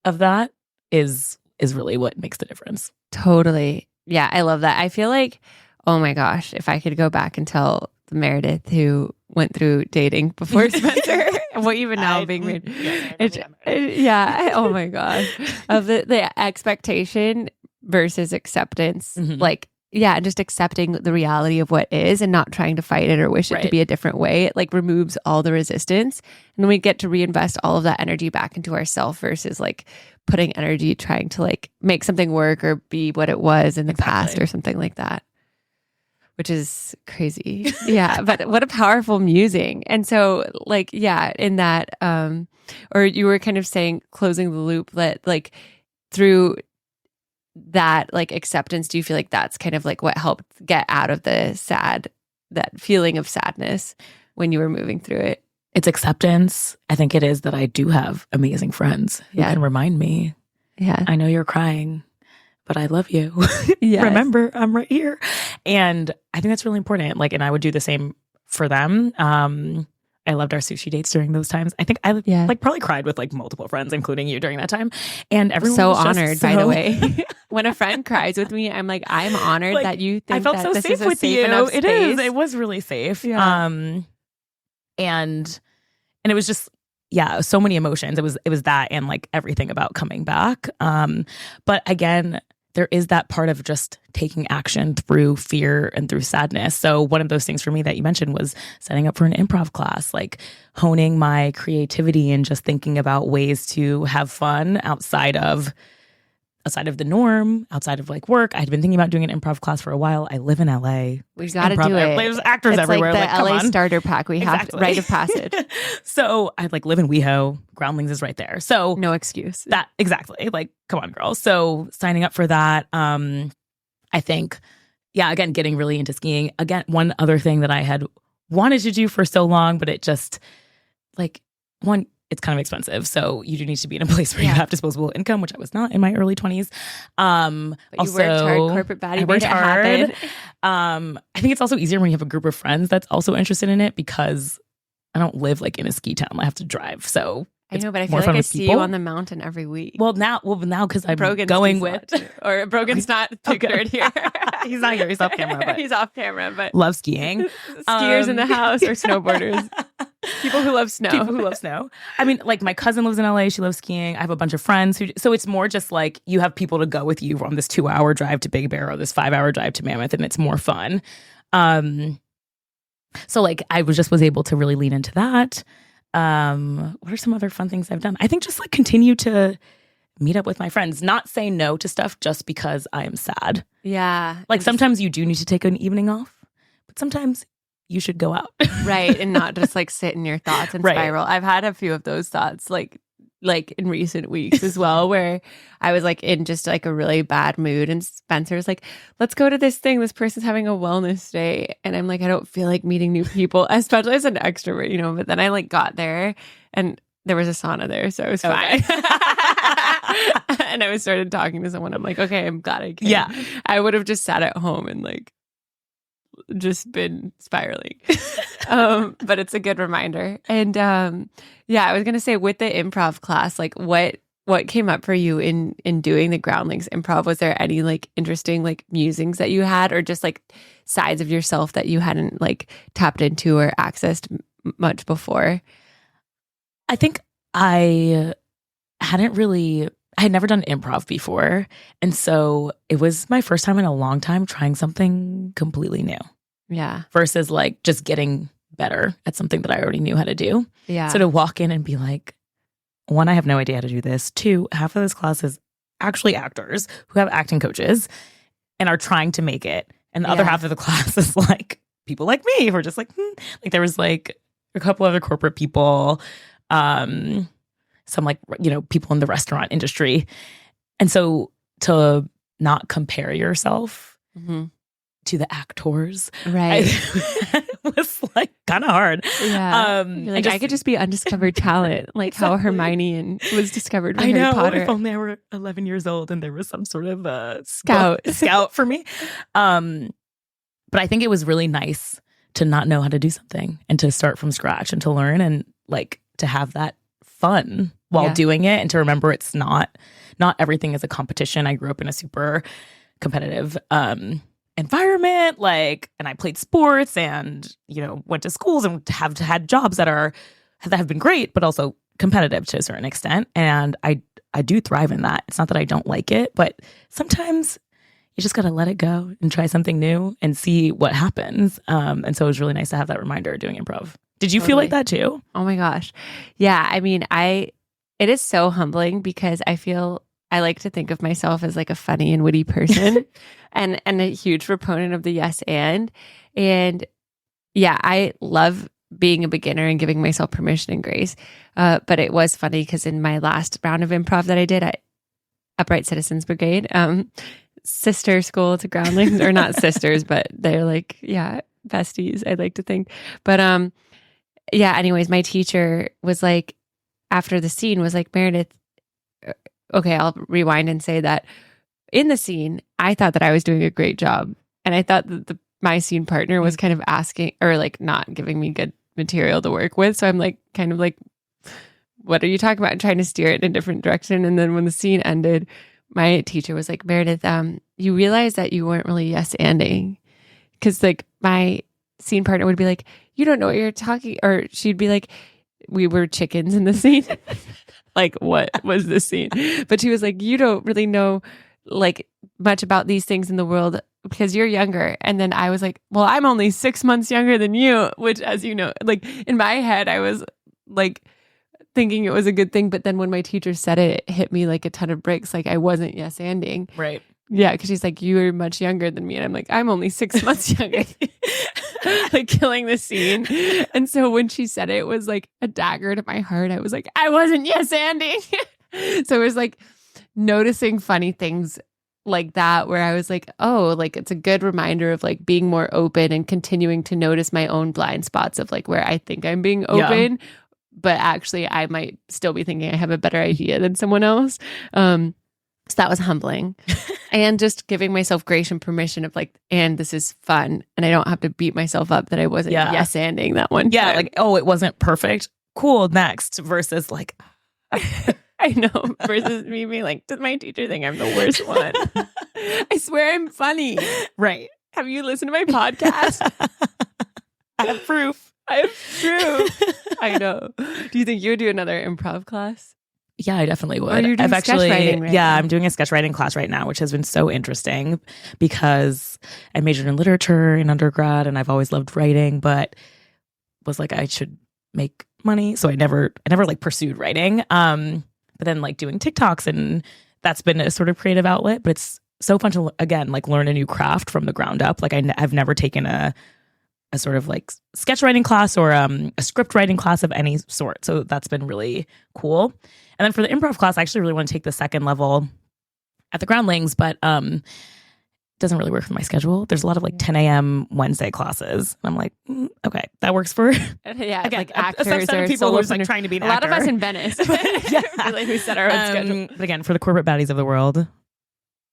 of that is really what makes the difference. Totally. Yeah, I love that. I feel like, oh my gosh, if I could go back and tell the Meredith who went through dating before Spencer, well, even now being married, oh my gosh, of the expectation versus acceptance, like, yeah, and just accepting the reality of what is and not trying to fight it or wish it to be a different way. It like removes all the resistance, and then we get to reinvest all of that energy back into ourselves versus like putting energy trying to like make something work or be what it was in the past or something like that, which is crazy. Yeah, but what a powerful musing. And so like, yeah, in that, or you were kind of saying, closing the loop, that like through that like acceptance, do you feel like that's kind of like what helped get out of that feeling of sadness when you were moving through it? It's acceptance. I think it is that I do have amazing friends who can remind me, I know you're crying, but I love you. Yes. Remember, I'm right here. And I think that's really important. Like, and I would do the same for them. I loved our sushi dates during those times. I think I like probably cried with like multiple friends, including you, during that time. And everyone so was honored, by the way. When a friend cries with me, I'm like, I'm honored like, that you think I felt that so this safe is a with safe you. Enough space. It is. It was really safe. Yeah. And it was just, so many emotions. It was that and like everything about coming back. But again, there is that part of just taking action through fear and through sadness. So one of those things for me that you mentioned was setting up for an improv class, like honing my creativity and just thinking about ways to have fun outside of the norm, outside of like work. I'd been thinking about doing an improv class for a while. I live in LA. We've got to do it. There's actors it's everywhere. Like the LA on. starter pack. We have to, rite of passage. So I like live in WeHo. Groundlings is right there. So no excuse. That exactly. Like, come on, girls. So signing up for that. I think, again, getting really into skiing. Again, one other thing that I had wanted to do for so long, but it just like it's kind of expensive. So you do need to be in a place where you have disposable income, which I was not in my early 20s. But you also, worked hard, corporate baddie, made it happen. I think it's also easier when you have a group of friends that's also interested in it, because I don't live like in a ski town. I have to drive. So I know, but I feel like I see you on the mountain every week. Well, now because I'm going with... Or Brogan's not pictured here. He's not here. He's off camera. But he's off camera, but... Love skiing. Skiers in the house or snowboarders. People who love snow. I mean, like my cousin lives in LA. She loves skiing. I have a bunch of friends who... So it's more just like you have people to go with you on this 2-hour drive to Big Bear or this 5-hour drive to Mammoth, and it's more fun. So like I was able to really lean into that. What are some other fun things I've done? I think just like continue to meet up with my friends, not say no to stuff just because I am sad. Yeah. Like sometimes you do need to take an evening off, but sometimes you should go out. Right. And not just like sit in your thoughts and spiral. I've had a few of those thoughts like in recent weeks as well, where I was like in just like a really bad mood, and Spencer's like, let's go to this thing. This person's having a wellness day. And I'm like, I don't feel like meeting new people, especially as an extrovert, but then I like got there and there was a sauna there. So it was fine. And I started talking to someone. I'm like, okay, I'm glad I came. Yeah. I would have just sat at home and like just been spiraling. But it's a good reminder. And I was gonna say, with the improv class, like what came up for you in doing the Groundlings improv? Was there any like interesting like musings that you had, or just like sides of yourself that you hadn't like tapped into or accessed much before? I think I had never done improv before. And so it was my first time in a long time trying something completely new. Yeah. Versus like just getting better at something that I already knew how to do. Yeah. So to walk in and be like, one, I have no idea how to do this. Two, half of this class is actually actors who have acting coaches and are trying to make it. And the other half of the class is like people like me who are just like, Like there was like a couple other corporate people, some like, people in the restaurant industry. And so to not compare yourself Mm-hmm. to the actors. Right. It was like kind of hard. Yeah. You're like, I could just be undiscovered talent, like how Hermione was discovered by I know. Harry Potter. If only I were 11 years old and there was some sort of scout for me. But I think it was really nice to not know how to do something and to start from scratch and to learn and like to have that fun while doing it, and to remember it's not everything is a competition. I grew up in a super competitive environment, like, and I played sports and, you know, went to schools and have had jobs that have been great, but also competitive to a certain extent. And I do thrive in that. It's not that I don't like it, but sometimes you just got to let it go and try something new and see what happens. And so it was really nice to have that reminder doing improv. Did you feel like that too? Oh my gosh. Yeah. I mean, it is so humbling because I like to think of myself as like a funny and witty person and a huge proponent of the yes and yeah, I love being a beginner and giving myself permission and grace. But it was funny because in my last round of improv that I did at Upright Citizens Brigade, sister school to Groundlings, or not sisters, but they're like, yeah, besties, I like to think. But yeah, anyways, my teacher was like, after the scene was like, Meredith, okay, I'll rewind and say that in the scene, I thought that I was doing a great job. And I thought that my scene partner was kind of asking or like not giving me good material to work with. So I'm like, kind of like, what are you talking about? And trying to steer it in a different direction. And then when the scene ended, my teacher was like, Meredith, you realize that you weren't really yes-anding. Because like my scene partner would be like, you don't know what you're talking. Or she'd be like, we were chickens in the scene. Like, what was the scene? But she was like, you don't really know like much about these things in the world because you're younger. And then I was like, well, I'm only 6 months younger than you, which, as you know, like in my head, I was like thinking it was a good thing. But then when my teacher said it, it hit me like a ton of bricks. Like I wasn't yes-anding. Right. Yeah, because she's like, you were much younger than me. And I'm like, I'm only 6 months younger. Like killing the scene. And so when she said it, it was like a dagger to my heart. I was like, I wasn't yes-anding. So it was like noticing funny things like that where I was like, oh, like it's a good reminder of like being more open and continuing to notice my own blind spots of like where I think I'm being open, but actually I might still be thinking I have a better idea than someone else. So that was humbling. And just giving myself grace and permission of like, and this is fun. And I don't have to beat myself up that I wasn't yes-anding that one time. Like, oh, it wasn't perfect. Cool, next. Versus like, I know. Versus me being like, does my teacher think I'm the worst one? I swear I'm funny. Right. Have you listened to my podcast? I have proof. I know. Do you think you would do another improv class? Yeah, I definitely would. Or you're doing sketch writing right now. I'm doing a sketch writing class right now, which has been so interesting because I majored in literature in undergrad and I've always loved writing, but was like, I should make money. So I never like pursued writing. But then like doing TikToks, and that's been a sort of creative outlet, but it's so fun to, again, like learn a new craft from the ground up. Like I've never taken a sort of like sketch writing class or a script writing class of any sort. So that's been really cool. And then for the improv class, I actually really want to take the second level at the Groundlings, but it doesn't really work with my schedule. There's a lot of like 10 a.m. Wednesday classes. And I'm like, okay, that works for again, like actors or people who's like trying to be an actor. A lot of us in Venice. Like we set our own schedule. But again, for the corporate baddies of the world,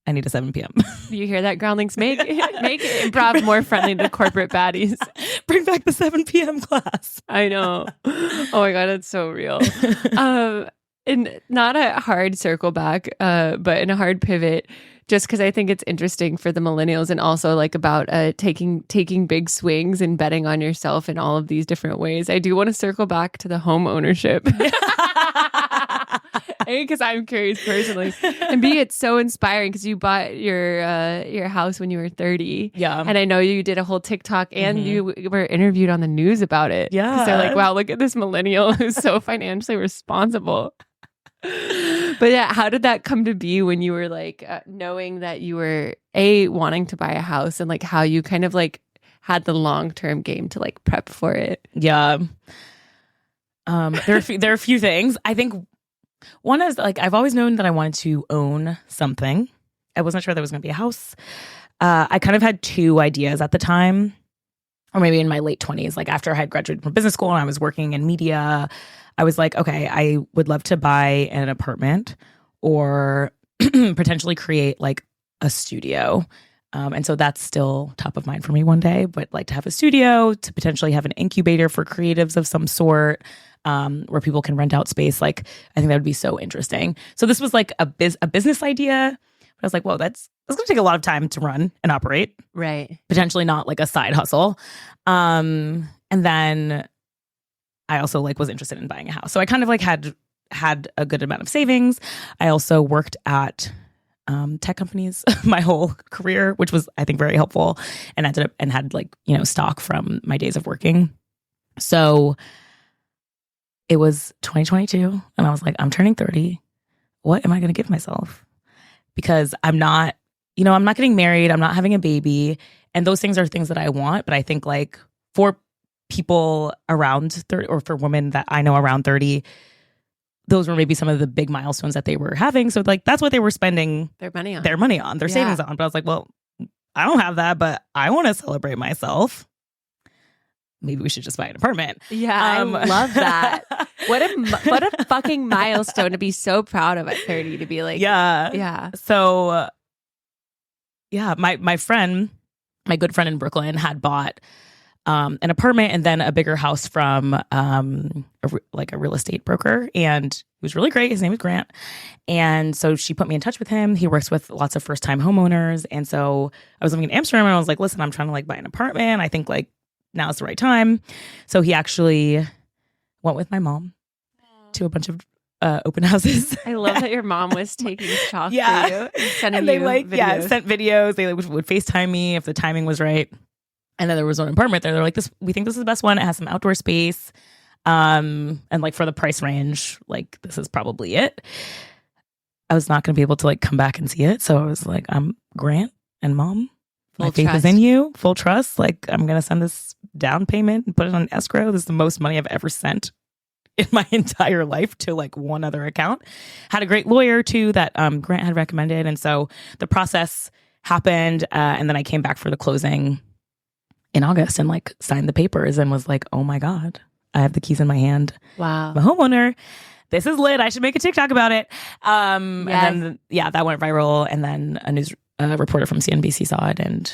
I need a 7 p.m. You hear that, Groundlings? Make improv more friendly to corporate baddies. Bring back the 7 p.m. class. I know. Oh my God, it's so real. And not a hard circle back, but in a hard pivot, just because I think it's interesting for the millennials and also like about taking big swings and betting on yourself in all of these different ways. I do want to circle back to the home ownership. A, because I'm curious personally, and B, it's so inspiring because you bought your house when you were 30. Yeah. And I know you did a whole TikTok and you were interviewed on the news about it. Yeah. Because they're like, wow, look at this millennial who's so financially responsible. But yeah, how did that come to be when you were like knowing that you were wanting to buy a house and like how you kind of like had the long-term game to like prep for it? Yeah. There are a few things. I think one is like I've always known that I wanted to own something. I wasn't sure there was going to be a house. I kind of had two ideas at the time, or maybe in my late 20s, like after I had graduated from business school and I was working in media, I was like, okay, I would love to buy an apartment or potentially create like a studio. And so that's still top of mind for me one day, but like to have a studio, to potentially have an incubator for creatives of some sort, where people can rent out space. Like, I think that would be so interesting. So this was like a business idea. But I was like, whoa, that's going to take a lot of time to run and operate. Right. Potentially not like a side hustle. And then I also like was interested in buying a house. So I kind of like had a good amount of savings. I also worked at tech companies my whole career, which was, I think, very helpful, and ended up and had like, stock from my days of working. So it was 2022 and I was like, I'm turning 30. What am I going to give myself? Because I'm not getting married. I'm not having a baby. And those things are things that I want. But I think like for people around 30, or for women that I know around 30, those were maybe some of the big milestones that they were having. So like, that's what they were spending their money on, their savings on. But I was like, well, I don't have that, but I want to celebrate myself. Maybe we should just buy an apartment. Yeah, I love that. What a fucking milestone to be so proud of at 30, to be like, yeah. So, my good friend in Brooklyn had bought an apartment and then a bigger house from a real estate broker, and he was really great. His name is Grant, and so she put me in touch with him. He works with lots of first time homeowners, and so I was living in Amsterdam, and I was like, listen, I'm trying to like buy an apartment. I think like now's the right time. So he actually went with my mom to a bunch of open houses. I love that your mom was taking stock for you and sending they you videos. Sent videos. They would FaceTime me if the timing was right. And then there was an apartment there. They're like, we think this is the best one. It has some outdoor space. And like for the price range, like this is probably it. I was not going to be able to like come back and see it. So I was like, I'm Grant and Mom. My faith is in you. Full trust. Like, I'm going to send this down payment and put it on escrow. This is the most money I've ever sent in my entire life to like one other account. Had a great lawyer too that Grant had recommended. And so the process happened. And then I came back for the closing in August and like signed the papers and was like, oh my God, I have the keys in my hand. Wow. I'm a homeowner. This is lit. I should make a TikTok about it. And then, that went viral. And then a news reporter from CNBC saw it and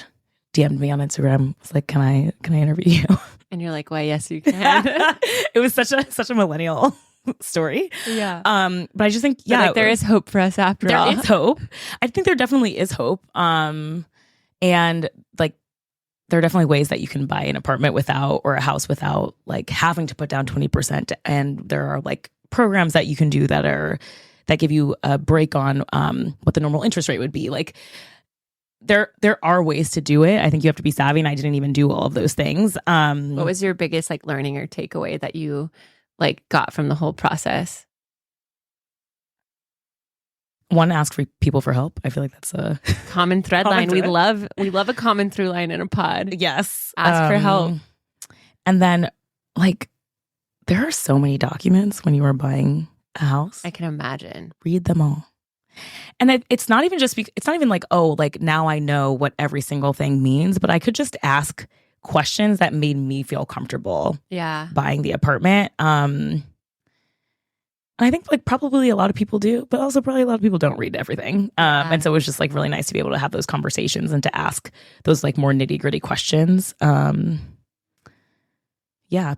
DM'd me on Instagram. Was like, can I interview you? And you're like, why, yes, you can. It was such a millennial story. Yeah. But I just think, like, there is hope for us after all. There is hope. I think there definitely is hope. And like, there are definitely ways that you can buy an apartment without, or a house without like having to put down 20%. And there are like programs that you can do that give you a break on what the normal interest rate would be. Like there are ways to do it. I think you have to be savvy, and I didn't even do all of those things. What was your biggest like learning or takeaway that you like got from the whole process? One, ask for people for help. I feel like that's a common thread line. We love a common through line in a pod. Yes. Ask for help. And then like there are so many documents when you are buying a house. I can imagine. Read them all. And it's not even like, oh, like now I know what every single thing means, but I could just ask questions that made me feel comfortable buying the apartment. And I think like probably a lot of people do, but also probably a lot of people don't read everything. And so it was just like really nice to be able to have those conversations and to ask those like more nitty gritty questions. But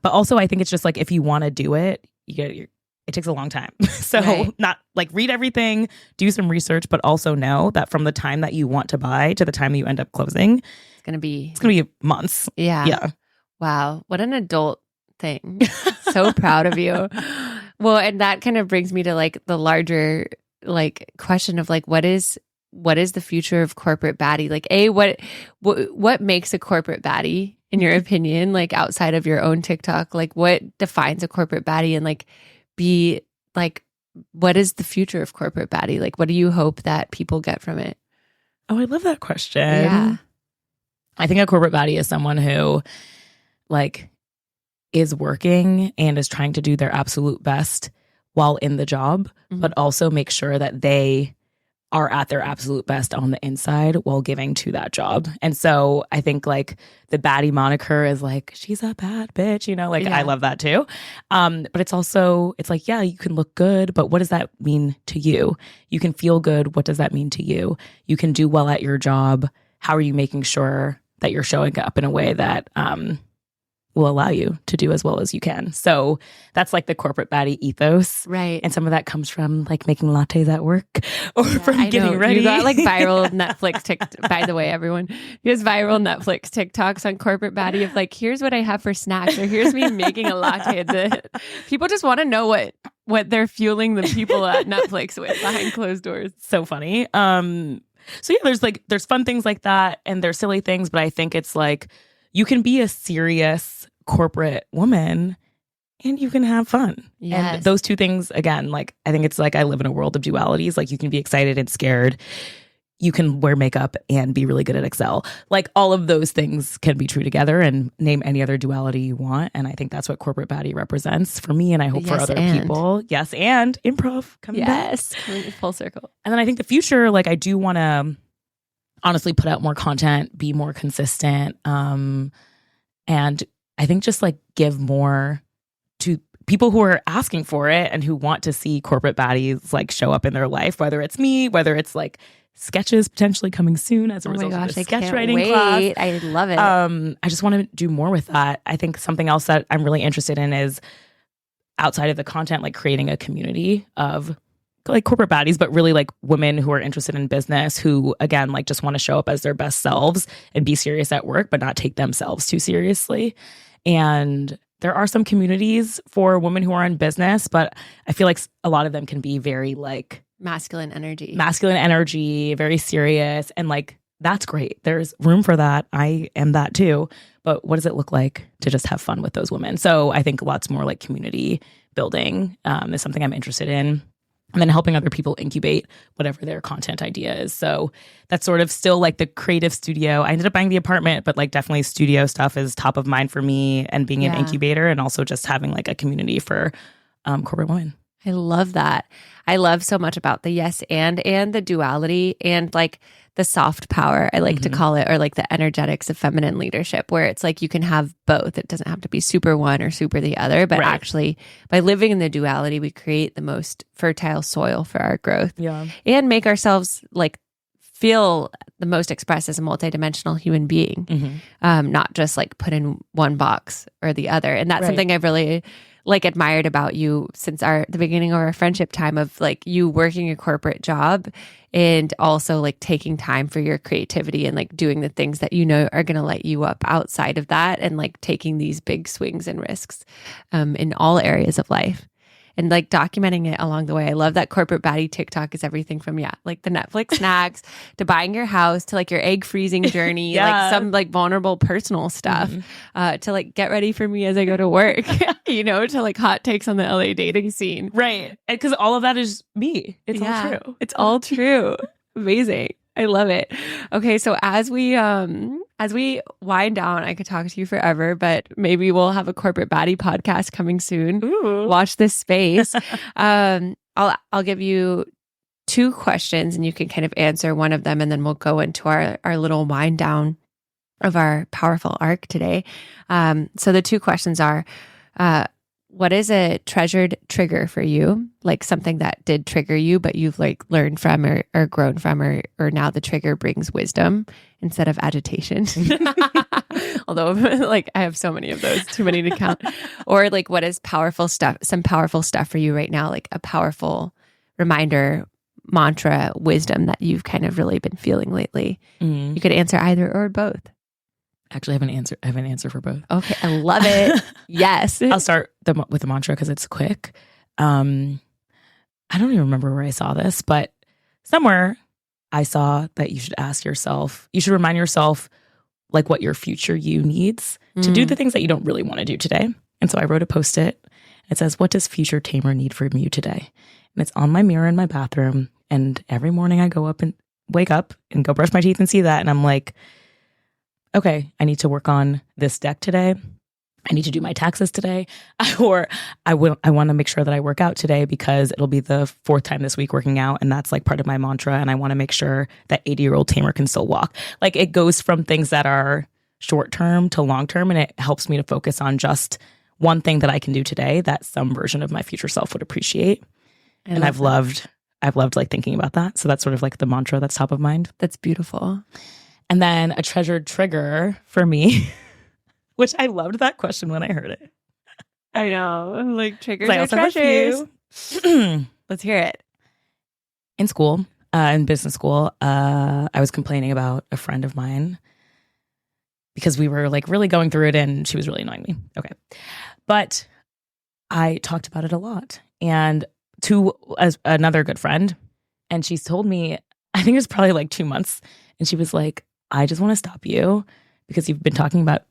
also I think it's just like, if you want to do it, it takes a long time. So not like read everything, do some research, but also know that from the time that you want to buy to the time you end up closing, it's going to be months. Yeah. Yeah. Wow. What an adult thing. So proud of you. Well, and that kind of brings me to like the larger like question of like, what is the future of corporate baddie? Like, what makes a corporate baddie in your opinion, like outside of your own TikTok? Like what defines a corporate baddie, and like be like, what is the future of corporate baddie? Like, what do you hope that people get from it? Oh, I love that question. Yeah. I think a corporate baddie is someone who like is working and is trying to do their absolute best while in the job, but also make sure that they are at their absolute best on the inside while giving to that job. And so I think like the baddie moniker is like, she's a bad bitch, you know, like I love that too. But it's also, it's like, yeah, you can look good, but what does that mean to you? You can feel good. What does that mean to you? You can do well at your job. How are you making sure that you're showing up in a way that will allow you to do as well as you can? So that's like the corporate baddie ethos. Right. And some of that comes from like making lattes at work or from getting ready. You got like viral Netflix TikTok. By the way, everyone, you has viral Netflix TikToks on corporate baddie of like, here's what I have for snacks, or here's me making a latte. People just want to know what they're fueling the people at Netflix with behind closed doors. So funny. So yeah, there's fun things like that, and there's silly things, but I think it's like you can be a serious corporate woman and you can have fun. Yes. And those two things, again, like I think it's like I live in a world of dualities. Like you can be excited and scared. You can wear makeup and be really good at Excel. Like all of those things can be true together, and name any other duality you want. And I think that's what corporate baddie represents for me, and I hope for other people. Yes, and improv coming back. Coming full circle. And then I think the future, like I do want to honestly put out more content, be more consistent. And I think just like give more to people who are asking for it and who want to see corporate baddies like show up in their life, whether it's me, whether it's like sketches potentially coming soon as a result of the sketch writing class. I love it. I just want to do more with that. I think something else that I'm really interested in is outside of the content, like creating a community of like corporate baddies, but really like women who are interested in business, who again, like just want to show up as their best selves and be serious at work, but not take themselves too seriously. And there are some communities for women who are in business, but I feel like a lot of them can be very like masculine energy, very serious. And like, that's great. There's room for that. I am that too. But what does it look like to just have fun with those women? So I think lots more like community building is something I'm interested in. And then helping other people incubate whatever their content idea is. So that's sort of still like the creative studio. I ended up buying the apartment, but like definitely studio stuff is top of mind for me, and being an incubator, and also just having like a community for corporate women. I love that. I love so much about the yes and the duality and like the soft power, I like to call it, or like the energetics of feminine leadership, where it's like you can have both. It doesn't have to be super one or super the other, but actually by living in the duality, we create the most fertile soil for our growth and make ourselves like feel the most expressed as a multidimensional human being, not just like put in one box or the other. And that's something I've really like admired about you since the beginning of our friendship time, of like you working a corporate job and also like taking time for your creativity and like doing the things that you know are going to light you up outside of that, and like taking these big swings and risks in all areas of life. And like documenting it along the way. I love that corporate baddie TikTok is everything from, like the Netflix snacks to buying your house to like your egg freezing journey, like some like vulnerable personal stuff to like get ready for me as I go to work, to like hot takes on the LA dating scene. Right. Because all of that is me. It's all true. It's all true. Amazing. I love it. Okay, so as we wind down, I could talk to you forever, but maybe we'll have a corporate baddie podcast coming soon. Ooh. Watch this space. I'll give you 2 questions, and you can kind of answer one of them, and then we'll go into our little wind down of our powerful arc today. So the 2 questions are, what is a treasured trigger for you? Like something that did trigger you, but you've like learned from or grown from, or now the trigger brings wisdom instead of agitation. Although like I have so many of those, too many to count. Or like, what is some powerful stuff for you right now? Like a powerful reminder, mantra, wisdom that you've kind of really been feeling lately. You could answer either or both. Actually, I have an answer for both. Okay, I love it. Yes. I'll start with the mantra because it's quick. I don't even remember where I saw this, but somewhere I saw that you should remind yourself like what your future you needs to do the things that you don't really want to do today. And so I wrote a Post-it. It says, what does future Tamar need from you today? And it's on my mirror in my bathroom. And every morning I wake up and go brush my teeth and see that. And I'm like, okay, I need to work on this deck today. I need to do my taxes today, or I want to make sure that I work out today because it'll be the fourth time this week working out. And that's like part of my mantra. And I want to make sure that 80-year-old Tamar can still walk. Like it goes from things that are short term to long term. And it helps me to focus on just one thing that I can do today that some version of my future self would appreciate. And I've loved like thinking about that. So that's sort of like the mantra that's top of mind. That's beautiful. And then a treasured trigger for me, which I loved that question when I heard it. I know. Like triggers I or also have a treasures. few. Let's hear it. In school, in business school, I was complaining about a friend of mine because we were like really going through it and she was really annoying me. Okay. But I talked about it a lot. And to another good friend, and she's told me, I think it was probably like 2 months, and she was like, I just want to stop you because you've been talking about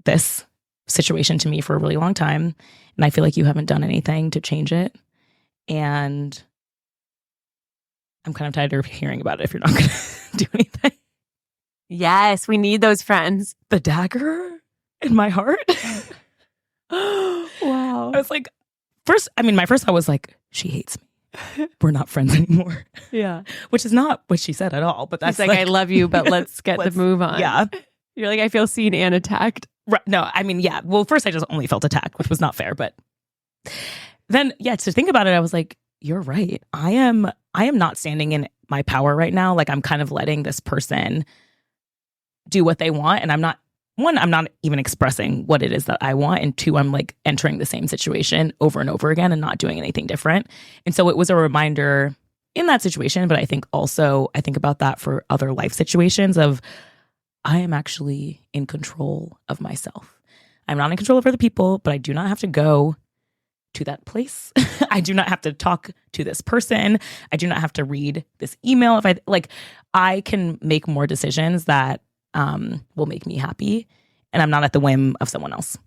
this situation to me for a really long time, and I feel like you haven't done anything to change it, and I'm kind of tired of hearing about it if you're not going to do anything. Yes, we need those friends. The dagger in my heart. Wow. I was like, my first thought was like, she hates me. We're not friends anymore. Yeah. Which is not what she said at all. But that's like, I love you, but let's get the move on. Yeah. You're like, I feel seen and attacked. Right. No, I mean, yeah. Well, first I just only felt attacked, which was not fair. But then, yeah, to think about it, I was like, you're right. I am not standing in my power right now. Like I'm kind of letting this person do what they want. And I'm not even expressing what it is that I want. And two, I'm like entering the same situation over and over again and not doing anything different. And so it was a reminder in that situation. But I think also, I think about that for other life situations of I am actually in control of myself. I'm not in control of other people, but I do not have to go to that place. I do not have to talk to this person. I do not have to read this email. I can make more decisions that will make me happy, and I'm not at the whim of someone else.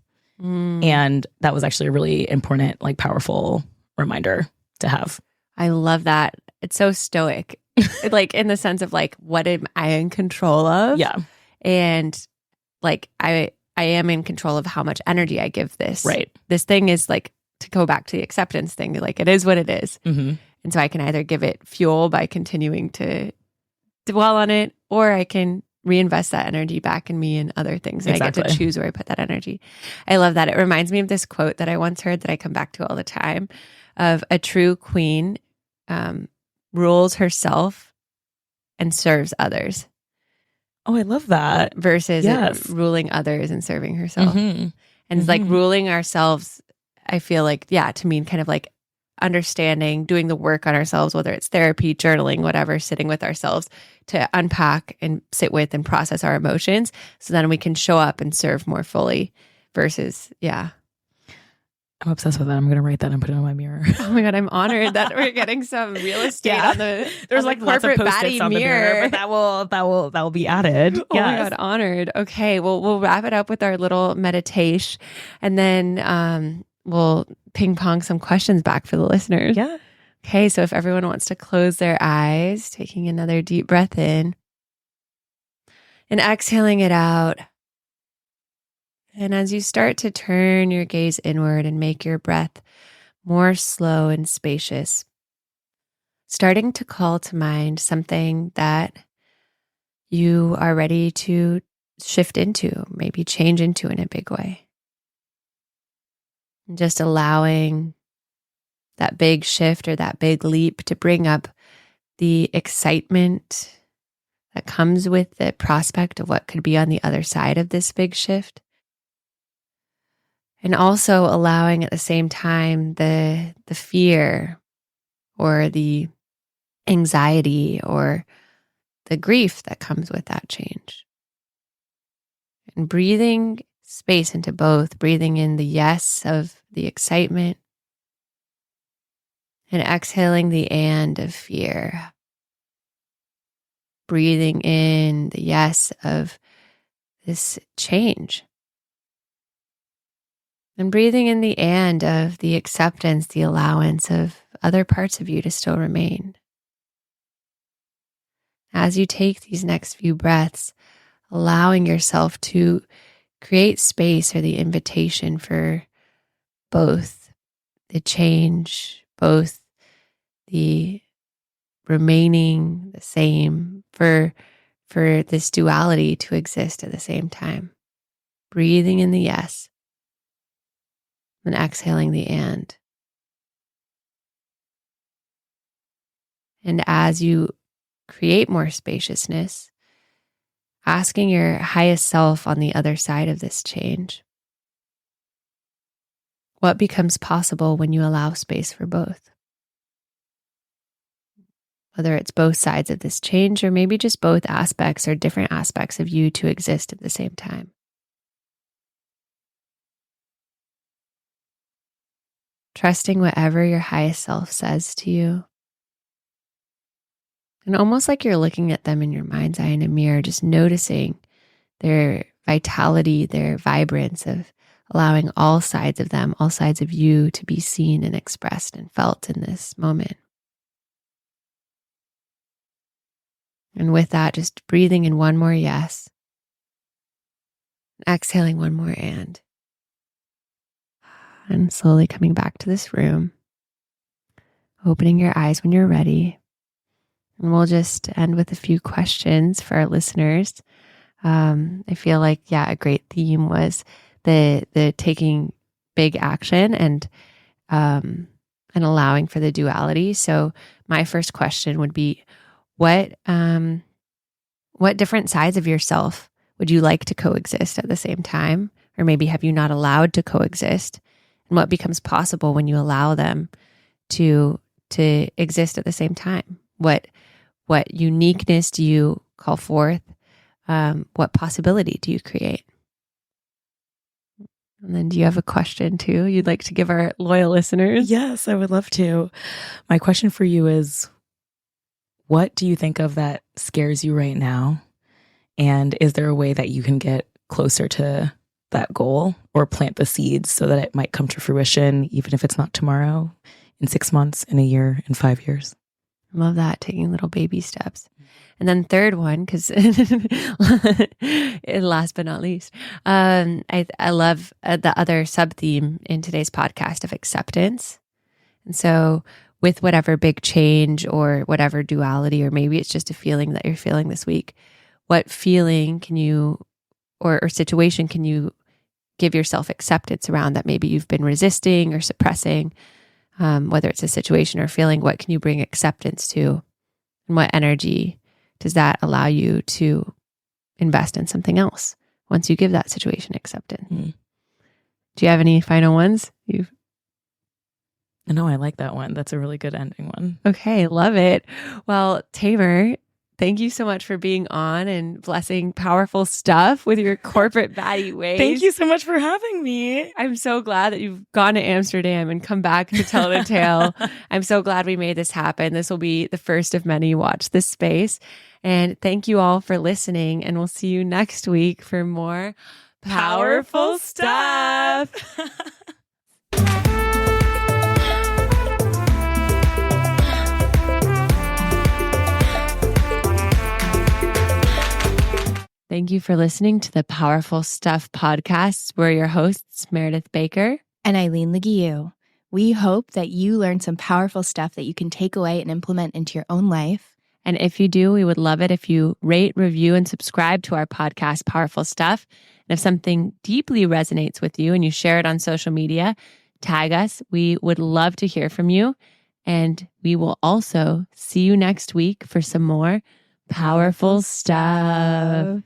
And that was actually a really important, like powerful reminder to have. I love that. It's so stoic, like in the sense of like, what am I in control of? Yeah. And like, I am in control of how much energy I give this. Right. This thing is like, to go back to the acceptance thing, like it is what it is. Mm-hmm. And so I can either give it fuel by continuing to dwell on it, or I can reinvest that energy back in me and other things. And Exactly. I get to choose where I put that energy. I love that. It reminds me of this quote that I once heard that I come back to all the time of a true queen rules herself and serves others. Oh, I love that. Versus Yes. ruling others and serving herself. Mm-hmm. And it's like ruling ourselves, I feel like, yeah, to mean kind of like understanding, doing the work on ourselves, whether it's therapy, journaling, whatever, sitting with ourselves to unpack and sit with and process our emotions so then we can show up and serve more fully versus, yeah. I'm obsessed with that. I'm going to write that and put it on my mirror. Oh my God, I'm honored that we're getting some real estate on the There's on like the lots of corporate Post-its baddie on the mirror, mirror. but that will be added. Oh my God, honored. Okay, well, we'll wrap it up with our little meditation, and then we'll ping pong some questions back for the listeners. Yeah. Okay, so if everyone wants to close their eyes, taking another deep breath in and exhaling it out. And as you start to turn your gaze inward and make your breath more slow and spacious, starting to call to mind something that you are ready to shift into, maybe change into in a big way. And just allowing that big shift or that big leap to bring up the excitement that comes with the prospect of what could be on the other side of this big shift. And also allowing at the same time the fear or the anxiety or the grief that comes with that change. And breathing space into both, breathing in the yes of the excitement and exhaling the and of fear. Breathing in the yes of this change. And breathing in the and of the acceptance, the allowance of other parts of you to still remain. As you take these next few breaths, allowing yourself to create space or the invitation for both the change, both the remaining the same, for this duality to exist at the same time. Breathing in the yes and exhaling the and. And as you create more spaciousness, asking your highest self on the other side of this change, what becomes possible when you allow space for both? Whether it's both sides of this change, or maybe just both aspects or different aspects of you to exist at the same time. Trusting whatever your highest self says to you. And almost like you're looking at them in your mind's eye in a mirror, just noticing their vitality, their vibrance of allowing all sides of them, all sides of you to be seen and expressed and felt in this moment. And with that, just breathing in one more yes, exhaling one more and slowly coming back to this room, opening your eyes when you're ready. And we'll just end with a few questions for our listeners. I feel like, a great theme was the taking big action and allowing for the duality. So my first question would be, what different sides of yourself would you like to coexist at the same time? Or maybe have you not allowed to coexist? And what becomes possible when you allow them to exist at the same time? What uniqueness do you call forth? What possibility do you create? And then do you have a question too you'd like to give our loyal listeners? Yes, I would love to. My question for you is, what do you think of that scares you right now? And is there a way that you can get closer to that goal or plant the seeds so that it might come to fruition, even if it's not tomorrow, in 6 months, in a year, in 5 years? I love that, taking little baby steps. And then third one, because last but not least, I love the other sub-theme in today's podcast of acceptance. And so with whatever big change or whatever duality, or maybe it's just a feeling that you're feeling this week, what feeling can you, or situation can you give yourself acceptance around that maybe you've been resisting or suppressing? Whether it's a situation or feeling, what can you bring acceptance to? And what energy does that allow you to invest in something else once you give that situation acceptance? Do you have any final ones? No, I like that one. That's a really good ending one. Okay, love it. Well, Tamar, thank you so much for being on and blessing powerful stuff with your corporate baddie ways. Thank you so much for having me. I'm so glad that you've gone to Amsterdam and come back to tell the tale. I'm so glad we made this happen. This will be the first of many. Watch this space. And thank you all for listening. And we'll see you next week for more powerful stuff. Thank you for listening to the Powerful Stuff podcast. We're your hosts, Meredith Baker and Eileen Leguiu. We hope that you learned some powerful stuff that you can take away and implement into your own life. And if you do, we would love it if you rate, review, and subscribe to our podcast, Powerful Stuff. And if something deeply resonates with you and you share it on social media, tag us. We would love to hear from you. And we will also see you next week for some more powerful stuff.